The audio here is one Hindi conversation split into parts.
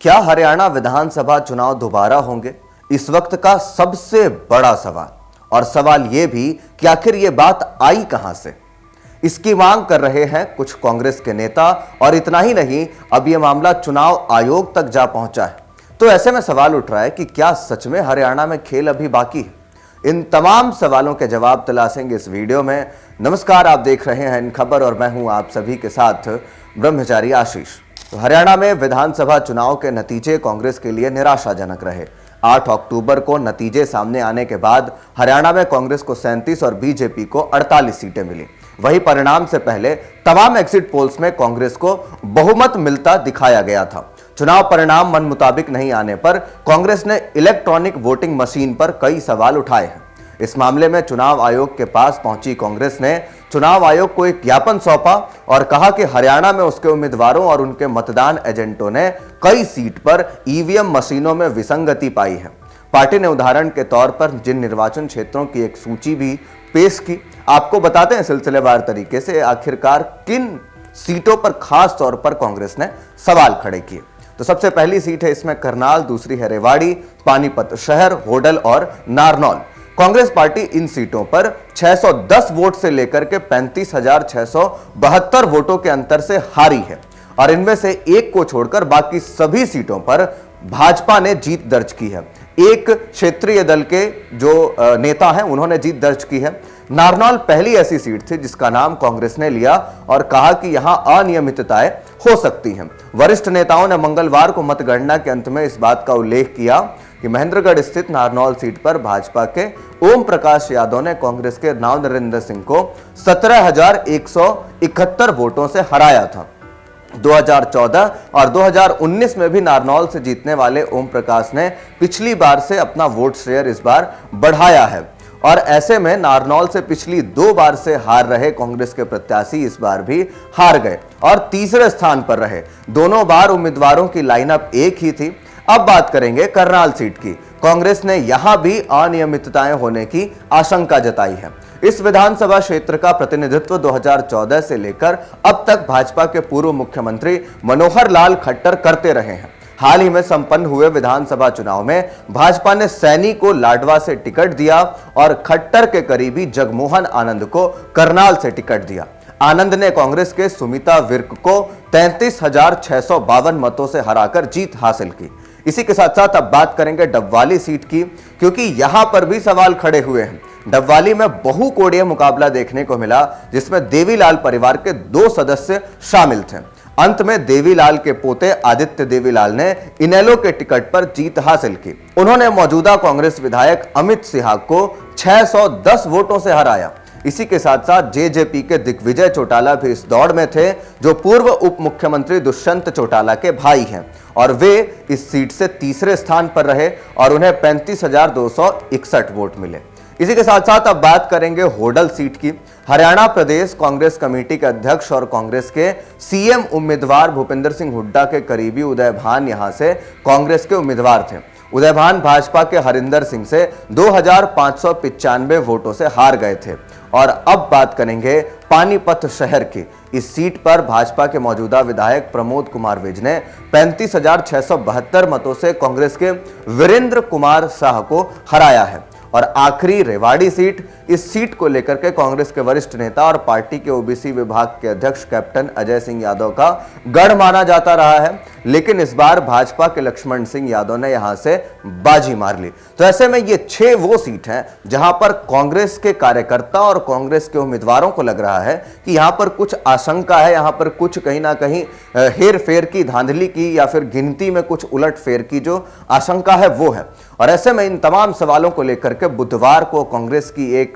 क्या हरियाणा विधानसभा चुनाव दोबारा होंगे? इस वक्त का सबसे बड़ा सवाल। और सवाल यह भी कि आखिर यह बात आई कहां से। इसकी मांग कर रहे हैं कुछ कांग्रेस के नेता, और इतना ही नहीं, अब यह मामला चुनाव आयोग तक जा पहुंचा है। तो ऐसे में सवाल उठ रहा है कि क्या सच में हरियाणा में खेल अभी बाकी है? इन तमाम सवालों के जवाब तलाशेंगे इस वीडियो में। नमस्कार, आप देख रहे हैं इन खबर और मैं हूं आप सभी के साथ ब्रह्मचारी आशीष। तो हरियाणा में विधानसभा चुनाव के नतीजे कांग्रेस के लिए निराशाजनक रहे। 8 अक्टूबर को नतीजे सामने आने के बाद हरियाणा में कांग्रेस को 37 और बीजेपी को 48 सीटें मिली। वही परिणाम से पहले तमाम एग्जिट पोल्स में कांग्रेस को बहुमत मिलता दिखाया गया था। चुनाव परिणाम मन मुताबिक नहीं आने पर कांग्रेस ने इलेक्ट्रॉनिक वोटिंग मशीन पर कई सवाल उठाए हैं। इस मामले में चुनाव आयोग के पास पहुंची कांग्रेस ने चुनाव आयोग को एक ज्ञापन सौंपा और कहा कि हरियाणा में उसके उम्मीदवारों और उनके मतदान एजेंटों ने कई सीट पर ईवीएम मशीनों में विसंगति पाई है। पार्टी ने उदाहरण के तौर पर जिन निर्वाचन क्षेत्रों की एक सूची भी पेश की। आपको बताते हैं सिलसिलेवार तरीके से आखिरकार किन सीटों पर खास तौर पर कांग्रेस ने सवाल खड़े किए। तो सबसे पहली सीट है इसमें करनाल, दूसरी है रेवाड़ी, पानीपत शहर, होडल और नारनौल। कांग्रेस पार्टी इन सीटों पर 610 वोट से लेकर के 35,672 वोटों के अंतर से हारी है, और इनमें से एक को छोड़कर बाकी सभी सीटों पर भाजपा ने जीत दर्ज की है। एक क्षेत्रीय दल के जो नेता हैं उन्होंने जीत दर्ज की है। नारनौल पहली ऐसी सीट थी जिसका नाम कांग्रेस ने लिया और कहा कि यहां अनियमितताएं हो सकती हैं। वरिष्ठ नेताओं ने मंगलवार को मतगणना के अंत में इस बात का उल्लेख किया कि महेंद्रगढ़ स्थित नारनौल सीट पर भाजपा के ओम प्रकाश यादव ने कांग्रेस के नाव नरेंद्र सिंह को 17,171 वोटों से हराया था। 2014 और 2019 में भी नारनौल से जीतने वाले ओम प्रकाश ने पिछली बार से अपना वोट शेयर इस बार बढ़ाया है, और ऐसे में नारनौल से पिछली 2 बार से हार रहे कांग्रेस के प्रत्याशी इस बार भी हार गए और तीसरे स्थान पर रहे। दोनों बार उम्मीदवारों की लाइनअप एक ही थी। अब बात करेंगे करनाल सीट की। कांग्रेस ने यहां भी अनियमितताएं होने की आशंका जताई है। इस विधानसभा क्षेत्र का प्रतिनिधित्व 2014 से लेकर अब तक भाजपा के पूर्व मुख्यमंत्री मनोहर लाल खट्टर करते रहे हैं। हाल ही में संपन्न हुए विधानसभा चुनाव में भाजपा ने सैनी को लाडवा से टिकट दिया और खट्टर के करीबी जगमोहन आनंद को करनाल से टिकट दिया। आनंद ने कांग्रेस के सुमिता विर्क को 33,652 मतों से हराकर जीत हासिल की। इसी के साथ साथ अब बात करेंगे डबवाली सीट की, क्योंकि यहां पर भी सवाल खड़े हुए हैं। डबवाली में बहुकोणीय मुकाबला देखने को मिला, जिसमें देवीलाल परिवार के 2 सदस्य शामिल थे। अंत में देवीलाल के पोते आदित्य देवीलाल ने इनेलो के टिकट पर जीत हासिल की। उन्होंने मौजूदा कांग्रेस विधायक अमित सिहाग को 610 वोटों से हराया। इसी के साथ साथ जेजेपी के दिग्विजय चौटाला भी इस दौड़ में थे, जो पूर्व उप मुख्यमंत्री दुष्यंत चौटाला के भाई हैं, और वे इस सीट से तीसरे स्थान पर रहे और उन्हें 35,261 वोट मिले। इसी के साथ साथ अब बात करेंगे होडल सीट की। हरियाणा प्रदेश कांग्रेस कमेटी के अध्यक्ष और कांग्रेस के सीएम उम्मीदवार भूपेंद्र सिंह हुड्डा के करीबी उदय भान यहां से कांग्रेस के उम्मीदवार थे। उदय भान भाजपा के हरिंदर सिंह से 2,595 वोटों से हार गए थे। और अब बात करेंगे पानीपत शहर की। इस सीट पर भाजपा के मौजूदा विधायक प्रमोद कुमार विज ने 35,672 मतों से कांग्रेस के वीरेंद्र कुमार शाह को हराया है। और आखिरी रेवाड़ी सीट, इस सीट को लेकर के कांग्रेस के वरिष्ठ नेता और पार्टी के ओबीसी विभाग के अध्यक्ष कैप्टन अजय सिंह यादव का गढ़ माना जाता रहा है, लेकिन इस बार भाजपा के लक्ष्मण सिंह यादव ने यहां से बाजी मार ली। तो ऐसे में ये 6 वो सीट हैं जहां पर कांग्रेस के कार्यकर्ता और कांग्रेस के उम्मीदवारों को लग रहा है कि यहां पर कुछ आशंका है, यहां पर कुछ कहीं ना कहीं हेर फेर की, धांधली की, या फिर गिनती में कुछ उलट फेर की जो आशंका है वो है। और ऐसे में इन तमाम सवालों को लेकर के बुधवार को कांग्रेस की एक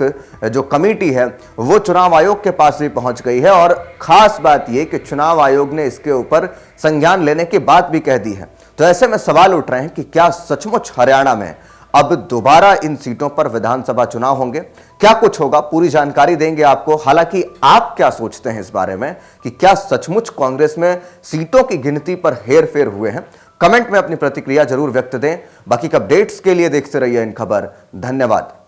जो कमेटी है वो चुनाव आयोग के पास भी पहुंच गई है, और खास बात यह कि चुनाव आयोग ने इसके ऊपर संज्ञान लेने की बात भी कह दी है। तो ऐसे में सवाल उठ रहे हैं कि क्या सचमुच हरियाणा में अब दोबारा इन सीटों पर विधानसभा चुनाव होंगे? क्या कुछ होगा, पूरी जानकारी देंगे आपको। हालांकि आप क्या सोचते हैं इस बारे में कि क्या सचमुच कांग्रेस में सीटों की गिनती पर हेरफेर हुए हैं? कमेंट में अपनी प्रतिक्रिया जरूर व्यक्त दें। बाकी के अपडेट्स के लिए देखते रहिए इन खबर। धन्यवाद।